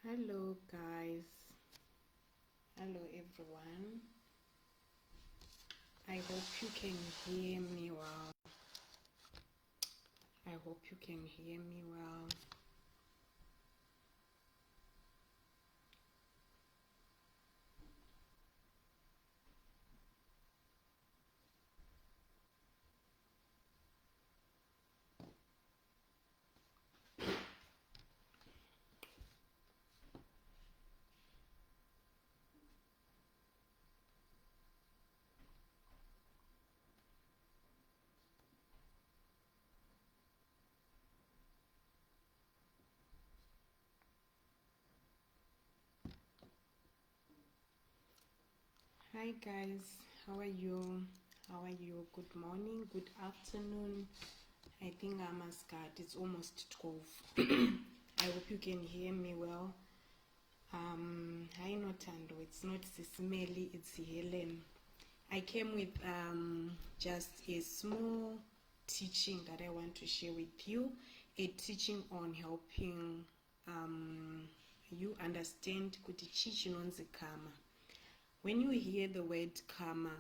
Hello guys, hello everyone. I hope you can hear me well. I hope you can hear me well. Hi guys, how are you? How are you? Good morning, good afternoon. I think I must start. It's almost 12. I hope you can hear me well. Hi Notando, it's not SIS MELLY, it's Helen. I came with just a small teaching that I want to share with you, a teaching on helping you understand kuti chi chinonzi karma. When you hear the word karma,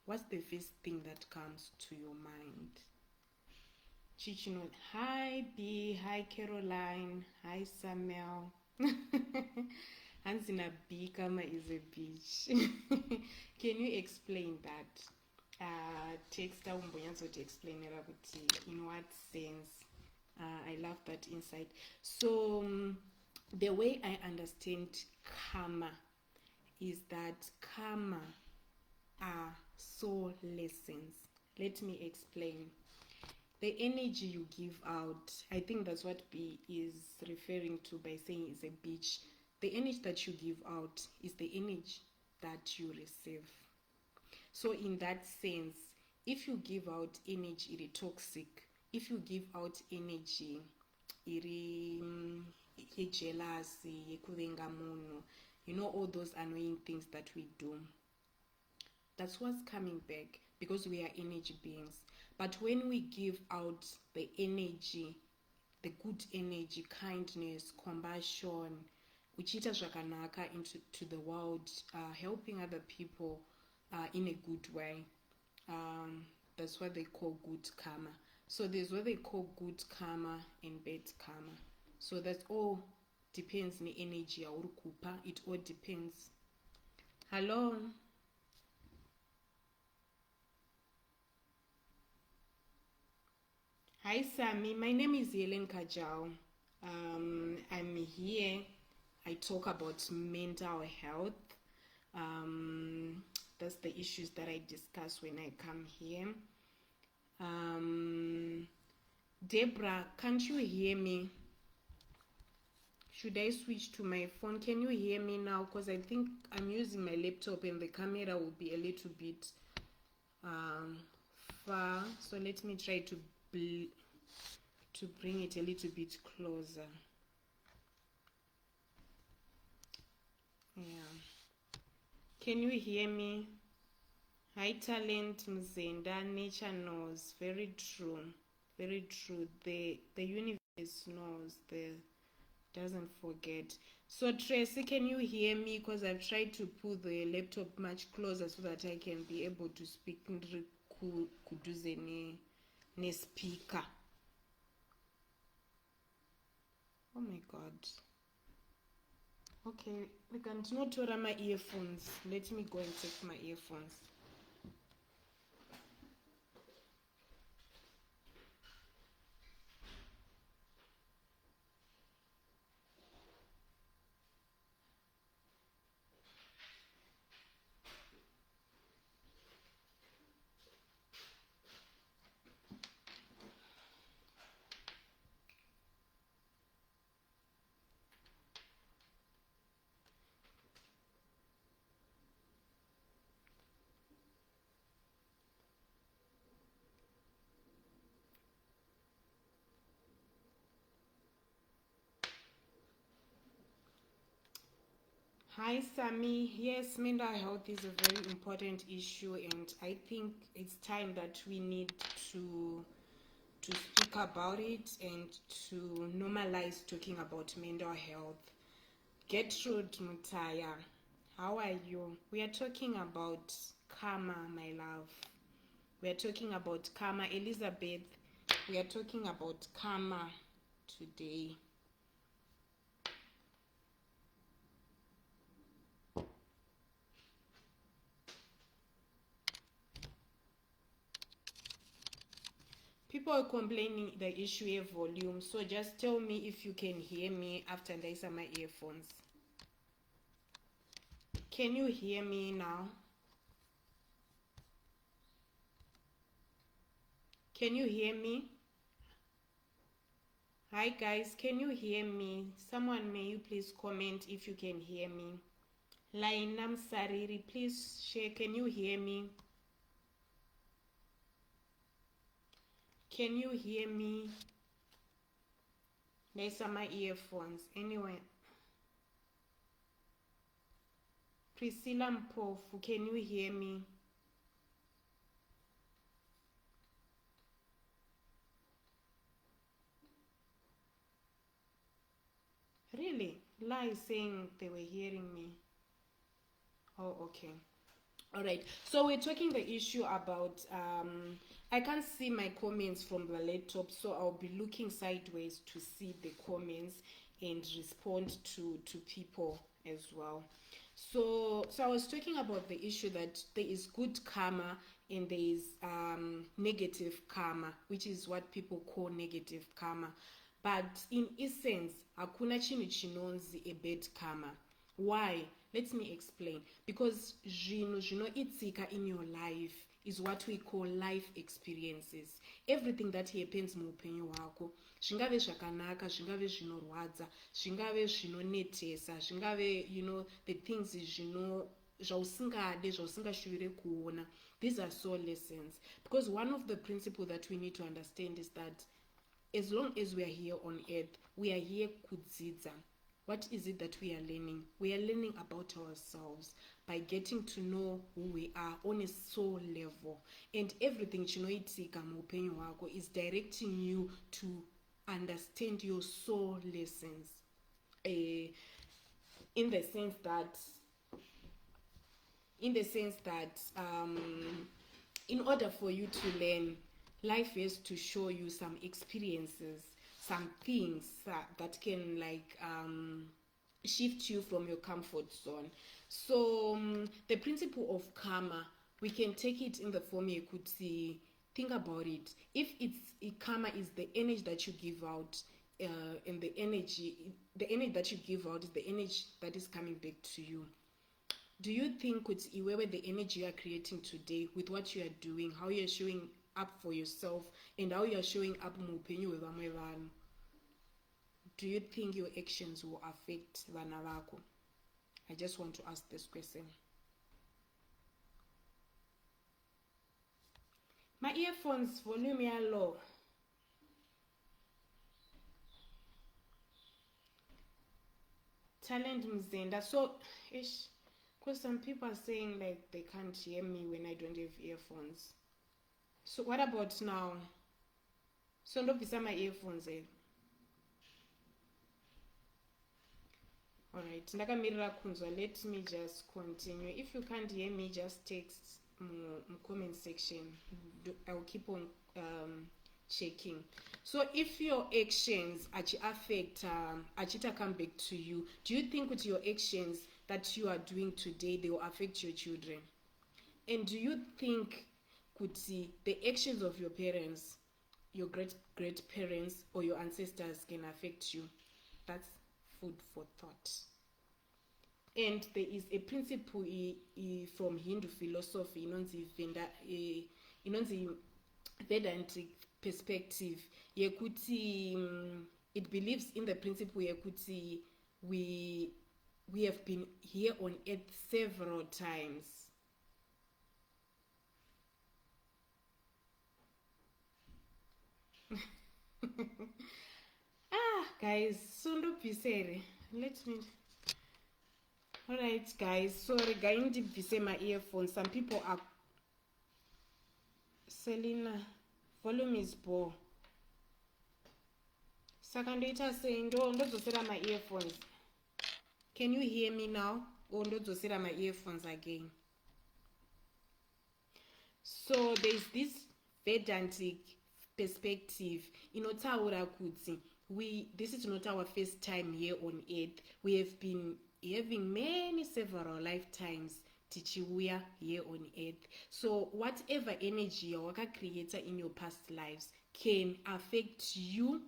what's the first thing that comes to your mind? Chichino. Hi B, hi Caroline, hi Samuel. Hansina B, karma is a beach. Can you explain that? Text to explain it in what sense? I love that insight. So the way I understand karma is that karma are soul lessons. Let me explain. The energy you give out, I think that's what B is referring to by saying it's a beach. The energy that you give out is the energy that you receive. So in that sense, if you give out energy, it's toxic. If you give out energy, it's jealousy, you know, all those annoying things that we do, that's what's coming back, because we are energy beings. But when we give out the energy, the good energy, kindness, compassion, uchita zvakanaka into the world, helping other people in a good way, that's what they call good karma. So there's what they call good karma and bad karma. So that all depends on the energy yauri kupa. It all depends. Hello. Hi Sami, my name is Helen Kajau. I'm here. I talk about mental health. That's the issues that I discuss when I come here. Deborah, can't you hear me? Should I switch to my phone? Can you hear me now? Because I think I'm using my laptop and the camera will be a little bit far. So let me try to bring it a little bit closer. Yeah. Can you hear me? High talent, Mzenda, nature knows. Very true. Very true. The universe knows. Doesn't forget. So Tracy, can you hear me? Because I've tried to pull the laptop much closer so that I can be able to speak kuduze ne speaker. Oh my god. Okay, we can not tora my earphones. Let me go and take my earphones. Hi Sami, yes, mental health is a very important issue, and I think it's time that we need to speak about it and to normalize talking about mental health. Gertrude Mutaya, how are you? We are talking about karma, my love. We are talking about karma. Elizabeth, we are talking about karma today. People are complaining the issue of volume, so just tell me if you can hear me after I use my earphones. Can you hear me now? Can you hear me? Hi guys, can you hear me? Someone, may you please comment if you can hear me. Lainam Sariri, please share. Can you hear me? Can you hear me? These are my earphones. Anyway. Priscilla Mpofu, can you hear me? Really? La is saying they were hearing me. Oh, okay. All right. So we're talking the issue about, I can't see my comments from the laptop, so I'll be looking sideways to see the comments and respond to people as well. So I was talking about the issue that there is good karma and there is negative karma, which is what people call negative karma. But in essence, hakuna chinhu chinonzi a bad karma. Why? Let me explain. Because zvinoitika in your life is what we call life experiences. Everything that happens muupenyu hwako, zvingave zvakanaka, zvingave zvinorwadza, zvingave zvinonetesa, zvingave, the things zvausingade, zvausingashuvire kuona. These are so lessons. Because one of the principles that we need to understand is that as long as we are here on earth, we are here kudzidza. What is it that we are learning? We are learning about ourselves by getting to know who we are on a soul level. And everything chinoitika muupenyu hwako is directing you to understand your soul lessons. In the sense that in order for you to learn, life has to show you some experiences, some things that can shift you from your comfort zone. So the principle of karma, we can take it in the form you could see. Think about it. If karma is the energy that you give out, and the energy that you give out is the energy that is coming back to you. Do you think with the energy you are creating today, with what you are doing, how you are showing up for yourself, and how you are showing up muupenyu hwevamwe vanhu, do you think your actions will affect vana vako? I just want to ask this question. My earphones volume ya low. Talent Mzenda. So because some people are saying like they can't hear me when I don't have earphones. So what about now? So don't be my earphones. Alright, ndakamirira kunzwa. Let me just continue. If you can't hear me, just text comment section. I'll keep on checking. So if your actions affect achita come back to you, do you think with your actions that you are doing today, they will affect your children? And do you think the actions of your parents, your great parents, or your ancestors can affect you? That's food for thought. And there is a principle from Hindu philosophy, inonzi Vedantic perspective, yekuti it believes in the principle yekuti we have been here on earth several times. Guys, so don't be serious. Let me. Alright, guys, sorry, going to be my earphones. Some people are. Selena, volume is poor. Second data saying, don't my earphones. Can you hear me now? Or ndodzosera my earphones again? So there's this Vedantic perspective inotaura kuti this is not our first time here on earth. We have been having several lifetimes tichiuya here on earth. So whatever energy yawaka creator in your past lives can affect you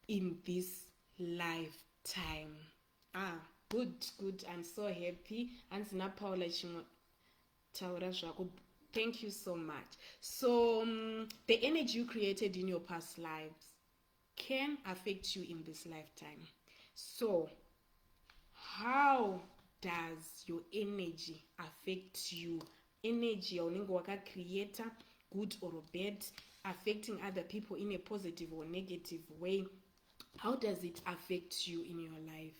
in this lifetime. Good. I'm so happy. Anzina Paula Taura zvako. Thank you so much. So the energy you created in your past lives can affect you in this lifetime. So how does your energy affect you? Energy yaunenge wakacreata, good or bad, affecting other people in a positive or negative way. How does it affect you in your life?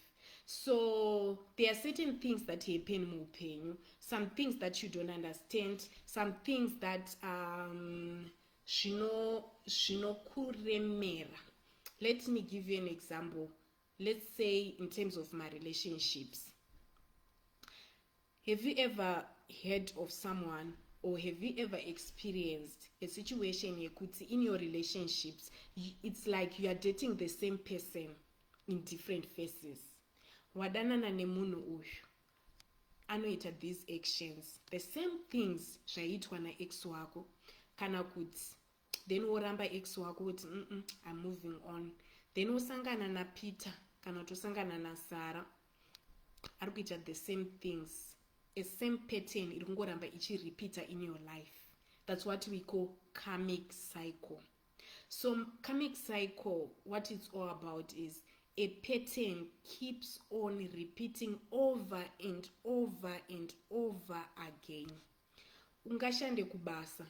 So there are certain things that happen muupenyu, some things that you don't understand, some things that zvinokuremera. Let me give you an example. Let's say in terms of my relationships. Have you ever heard of someone, or have you ever experienced a situation in your relationships, it's like you are dating the same person in different phases? Wadanana nemunhu uyu anoita these actions, the same things zvaitwa naex wako, kana kuti then woramba ex wako kuti I'm moving on, then wosangana naPeter kana tosangana naSara ari kuita the same things, a same pattern iri kungoramba ichirepeata in your life. That's what we call karmic cycle. So karmic cycle, what it's all about is a pattern keeps on repeating over and over and over again. Ungashande kubasa